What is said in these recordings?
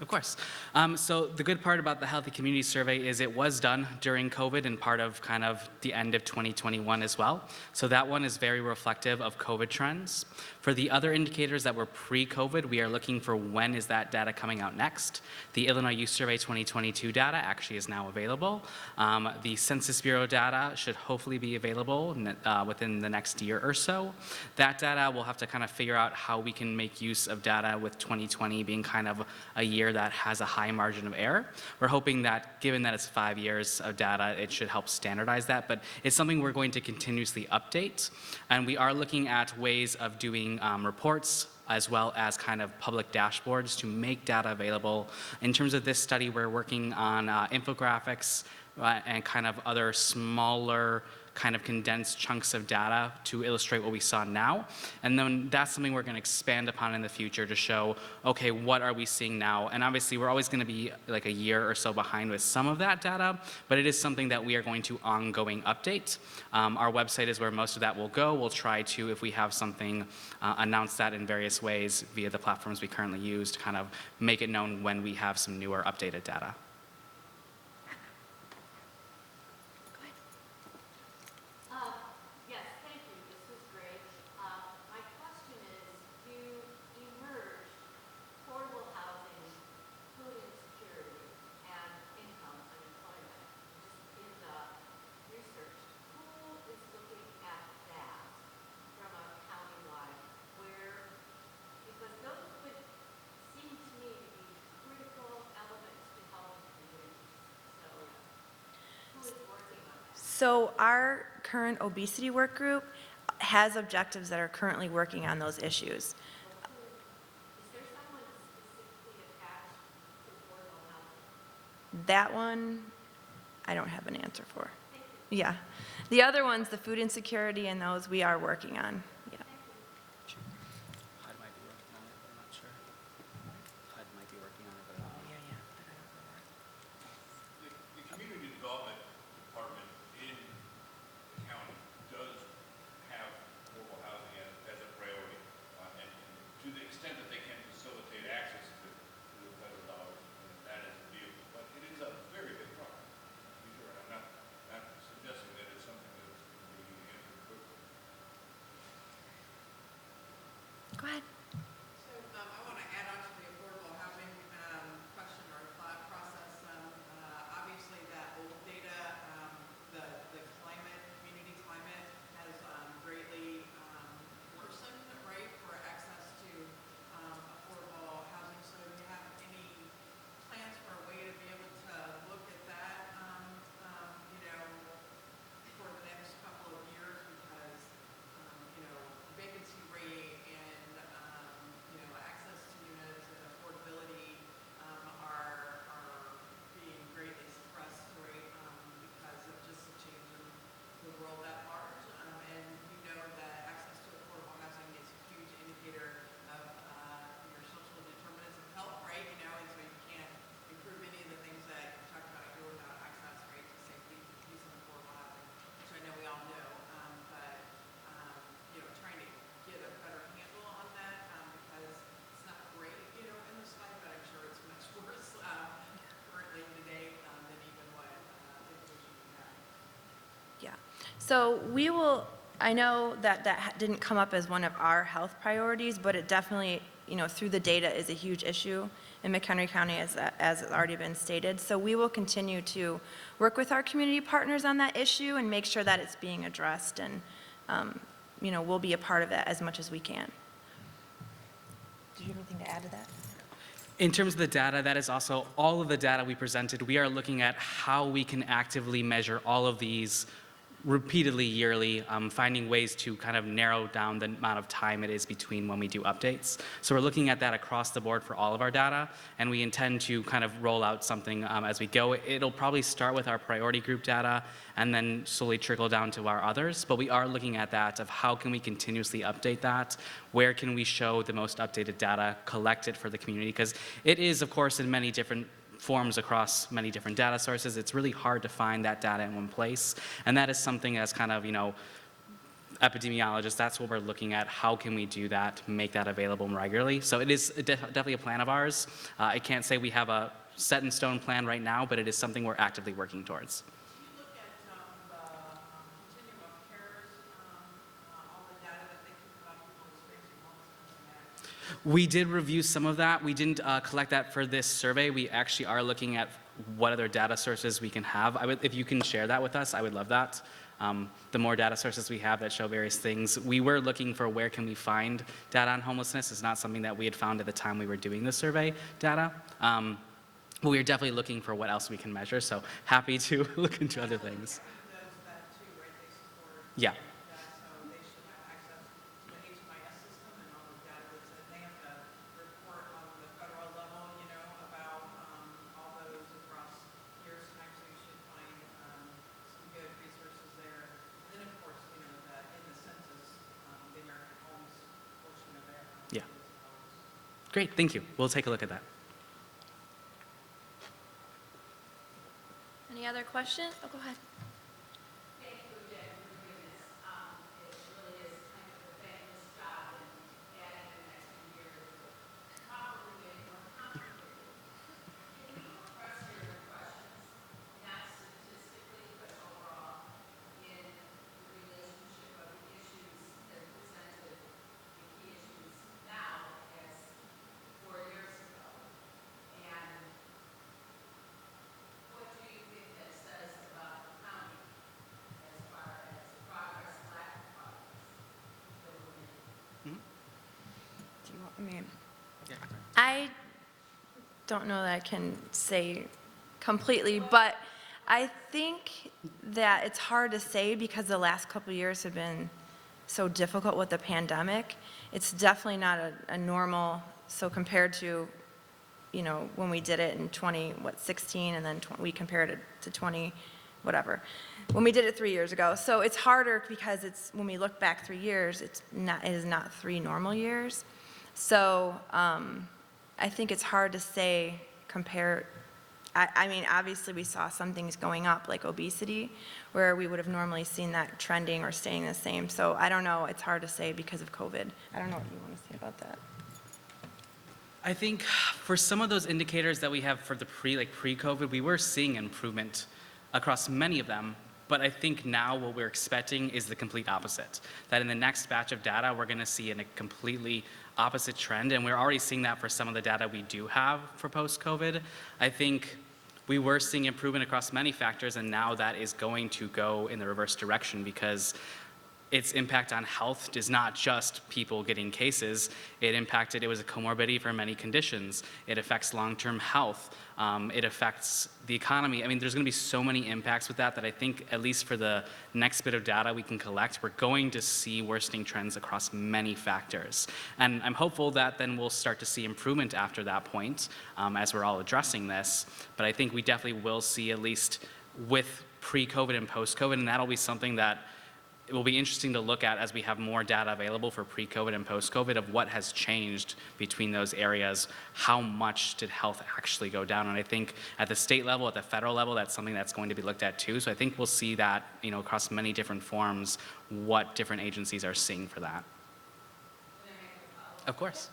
Of course. So the good part about the Healthy Community Survey is it was done during COVID and part of kind of the end of 2021 as well. So that one is very reflective of COVID trends. For the other indicators that were pre-COVID, we are looking for when is that data coming out next. The Illinois Youth Survey 2022 data actually is now available. The Census Bureau data should hopefully be available within the next year or so. That data, we'll have to kind of figure out how we can make use of data with 2020 being kind of a year that has a high margin of error. We're hoping that, given that it's 5 years of data, it should help standardize that, but it's something we're going to continuously update. And we are looking at ways of doing reports as well as kind of public dashboards to make data available. In terms of this study, we're working on infographics and kind of other smaller kind of condensed chunks of data to illustrate what we saw now. And then that's something we're going to expand upon in the future to show, okay, what are we seeing now? And obviously, we're always going to be like a year or so behind with some of that data, but it is something that we are going to ongoing update. Our website is where most of that will go. We'll try to, if we have something, announce that in various ways via the platforms we currently use to kind of make it known when we have some newer updated data. So our current obesity work group has objectives that are currently working on those issues. Is there someone specifically attached to affordable housing? That one, I don't have an answer for. Yeah. The other ones, the food insecurity and those, we are working on. Yeah. HUD might be working on it, but I'm not sure. HUD might be working on it, but I don't know. Yeah, but I don't know where. The community development department in the county does have affordable housing as a priority, and to the extent that they can facilitate access to the federal dollars, that is a deal. But it is a very big problem. Sure, I'm not suggesting that it's something that's going to be answered quickly. Go ahead. So I want to add on to the affordable housing question or thought process. Obviously, that old data, the climate, community climate, has greatly worsened, right, for access to affordable housing. So do you have any plans for a way to be able to look at that, for the next couple of years? Because, vacancy rate and, access to units and affordability are being greatly suppressed, right, because of just the change in the world at large. And we know that access to affordable housing is a huge indicator of your social determinants of health, right? And so you can't improve any of the things that you talked about here without access, right, to safety, peace, and affordable housing, which I know we all know. But trying to get a better handle on that, because it's not great, in this life, but I'm sure it's much worse currently today than even what information we have. Yeah. So we will, I know that didn't come up as one of our health priorities, but it definitely, through the data is a huge issue in McHenry County, as has already been stated. So we will continue to work with our community partners on that issue and make sure that it's being addressed, and we'll be a part of that as much as we can. Do you have anything to add to that? In terms of the data, that is also all of the data we presented. We are looking at how we can actively measure all of these repeatedly yearly, finding ways to kind of narrow down the amount of time it is between when we do updates. So we're looking at that across the board for all of our data, and we intend to kind of roll out something as we go. It'll probably start with our priority group data and then slowly trickle down to our others, but we are looking at that of how can we continuously update that, where can we show the most updated data, collect it for the community, because it is, of course, in many different forms across many different data sources. It's really hard to find that data in one place, and that is something that's kind of, epidemiologists, that's what we're looking at. How can we do that, make that available regularly? So it is definitely a plan of ours. I can't say we have a set in stone plan right now, but it is something we're actively working towards. Do you look at the continuum of cares, all the data that they keep about people experiencing homelessness and that? We did review some of that. We didn't collect that for this survey. We actually are looking at what other data sources we can have. If you can share that with us, I would love that. The more data sources we have that show various things. We were looking for where can we find data on homelessness. It's not something that we had found at the time we were doing the survey data. But we are definitely looking for what else we can measure, so happy to look into other things. Does that too, right? They support Yeah. that, so they should have access to the HMIS system and all the data that's in. They have to report on the federal level, you know, about all those across years time, so you should find some good resources there. And then, of course, you know, in the census, the American Homes portion of that. Yeah. Great, thank you. We'll take a look at that. Any other questions? Oh, go ahead. Thank you again for doing this. It really is kind of a thankless job, and adding the next few years will probably make it more complicated. Can you address your questions, not statistically, but overall, in the relationship of the issues that presented, the key issues now as 4 years ago? And what do you think that says about the county as far as progress, lack of progress that we're making? Do you want, I mean, I don't know that I can say completely, but I think that it's hard to say because the last couple of years have been so difficult with the pandemic. It's definitely not a normal, so compared to, you know, when we did it in 16, and then we compared it to 20, whatever, when we did it 3 years ago. So it's harder because when we look back 3 years, it is not 3 normal years. So I think it's hard to say compare. I mean, obviously we saw some things going up like obesity, where we would have normally seen that trending or staying the same. So I don't know, it's hard to say because of COVID. I don't know what you want to say about that. I think for some of those indicators that we have for the pre-COVID, we were seeing improvement across many of them. But I think now what we're expecting is the complete opposite. That in the next batch of data, we're going to see a completely opposite trend. And we're already seeing that for some of the data we do have for post-COVID. I think we were seeing improvement across many factors, and now that is going to go in the reverse direction because its impact on health is not just people getting cases. It was a comorbidity for many conditions. It affects long-term health. It affects the economy. I mean, there's going to be so many impacts with that I think, at least for the next bit of data we can collect, we're going to see worsening trends across many factors. And I'm hopeful that then we'll start to see improvement after that point as we're all addressing this. But I think we definitely will see, at least with pre-COVID and post-COVID, and that'll be something that it will be interesting to look at as we have more data available for pre-COVID and post-COVID of what has changed between those areas. How much did health actually go down? And I think at the state level, at the federal level, that's something that's going to be looked at too. So I think we'll see that, you know, across many different forms, what different agencies are seeing for that. Can I make a follow-up? Of course.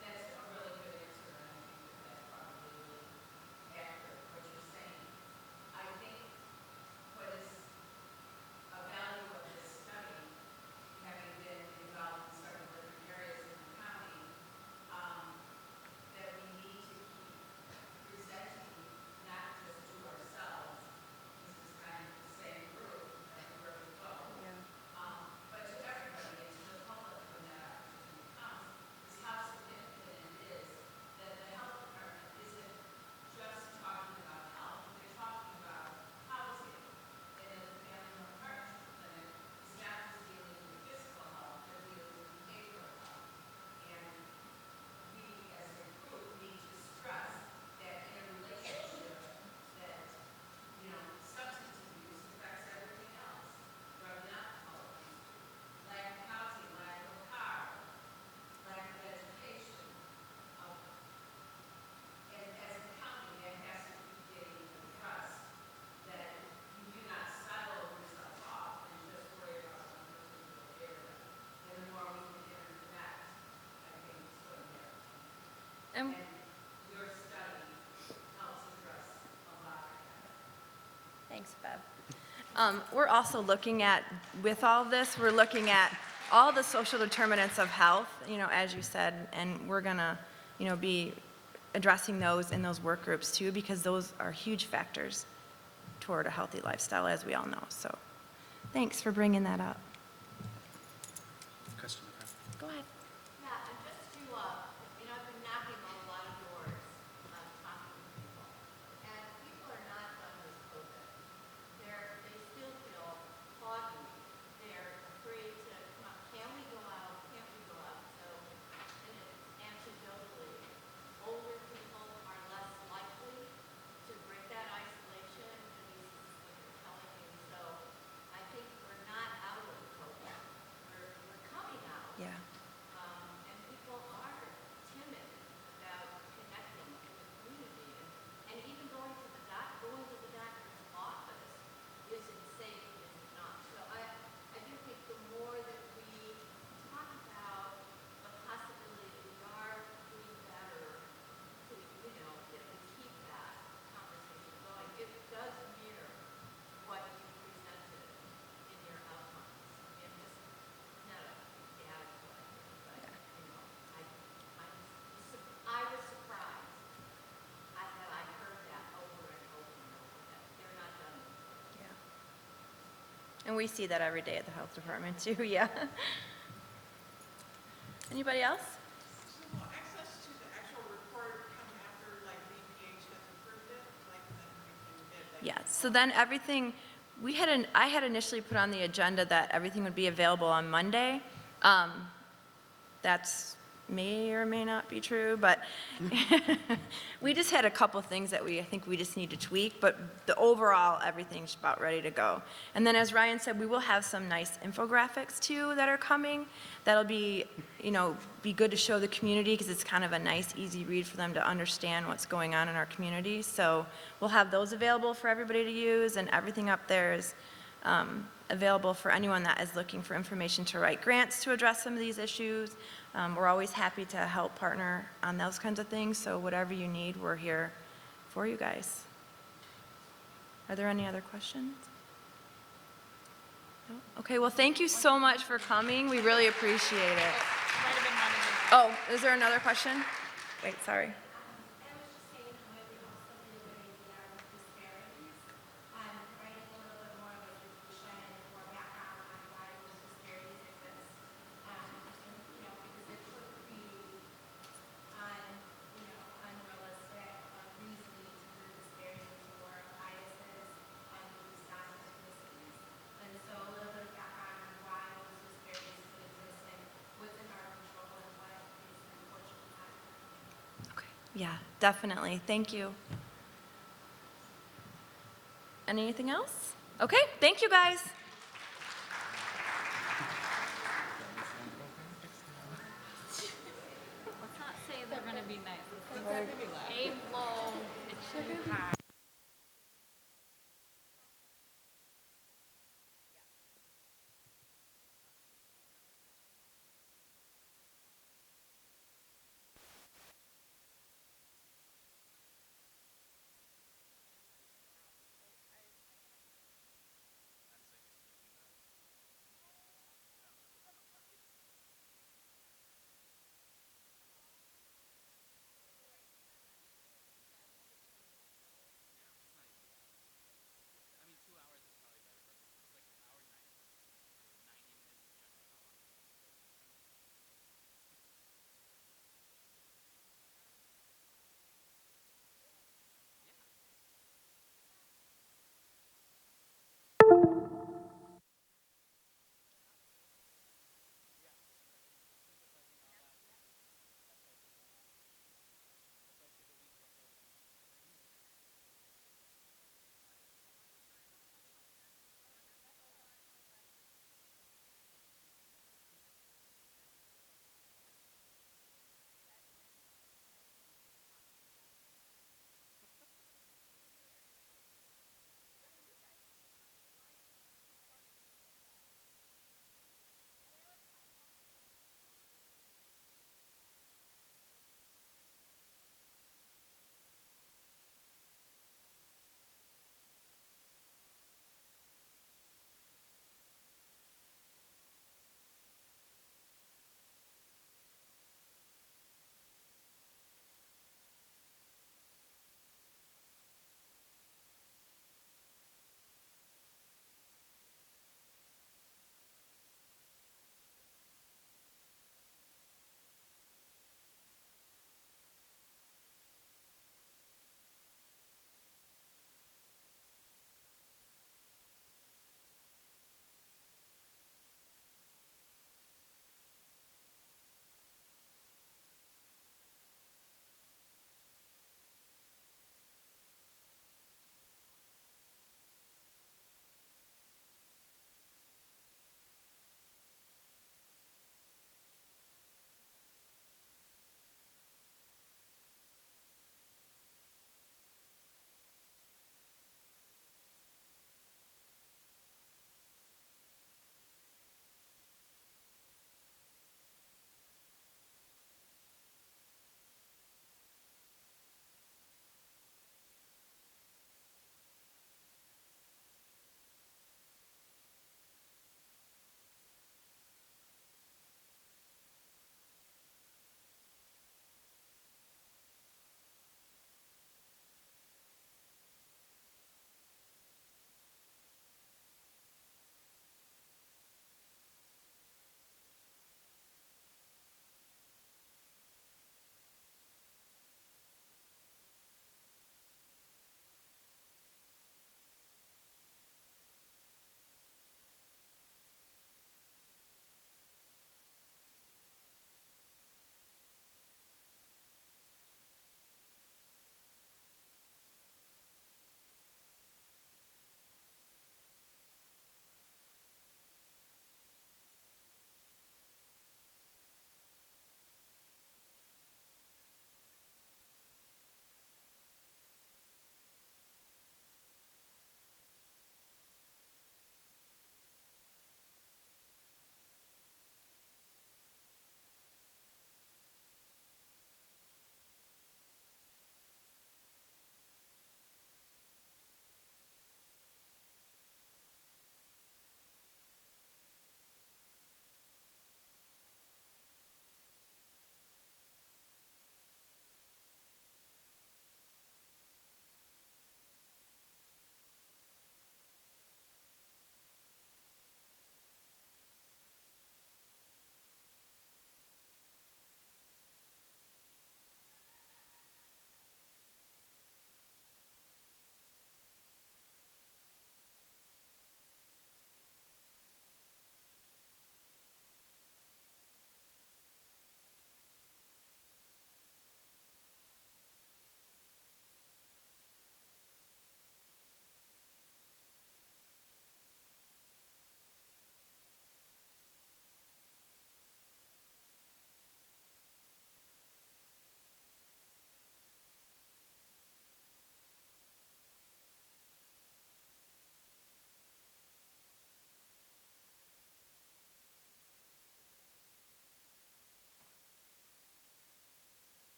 That's a really good answer, and I think that's probably really accurate, what you're saying. I think what is a value of this study, having been involved in several different areas in the county, that we need to keep presenting not just to ourselves, this is kind of the same group everywhere we go, but to everybody and to the public when that opportunity comes, is how And your study helps address a lot of that. thanks, Bev. We're also looking at, with all of this, we're looking at all the social determinants of health, as you said, and we're gonna, be addressing those in those work groups too, because those are huge factors toward a healthy lifestyle, as we all know. So, thanks for bringing that up. Question. Go ahead. Yeah, and just to, I've been knocking on a lot of doors, talking to people, and people are not done with COVID. They still feel foggy. They're afraid to come out. Can we go out? Can't we go out? So, and anecdotally, older people are less likely to break that isolation, at least is what you're telling me. So, I think we're not out of COVID. We're coming out. Yeah. And people are timid about connecting with the community, and even going to the doctor's office isn't safe, is not. So I do think the more that we talk about the possibility that we are doing better to, that we keep that conversation going, it does mirror what you presented in your outcomes. And just not a data collector, but, I was surprised that I heard that over and over and over, that they're not done with it. Yeah. And we see that every day at the health department too, yeah. Anybody else? So will access to the actual report come after, like, VPH has approved it? Like, then we can get, like. Yeah, so then everything, I had initially put on the agenda that everything would be available on Monday. That's may or may not be true, but we just had a couple things that I think we just need to tweak, but the overall, everything's about ready to go. And then as Ryan said, we will have some nice infographics too that are coming. That'll be, be good to show the community, because it's kind of a nice, easy read for them to understand what's going on in our community. So we'll have those available for everybody to use, and everything up there is available for anyone that is looking for information to write grants to address some of these issues. We're always happy to help partner on those kinds of things, so whatever you need, we're here for you guys. Are there any other questions? No? Okay, well, thank you so much for coming. We really appreciate it. Oh, is there another question? Wait, sorry. I was just saying how it would also be a good idea with disparities, writing a little bit more of a solution and more background on why those disparities exist. Because it could be unrealistic, reasoning to the disparities or biases based on ethnicities. And so a little bit of background on why those disparities could exist and what's in our control and what is unfortunately not. Okay. Yeah, definitely. Thank you. Anything else? Okay, thank you guys. Let's not say they're gonna be nice. Let's aim low and shoot high.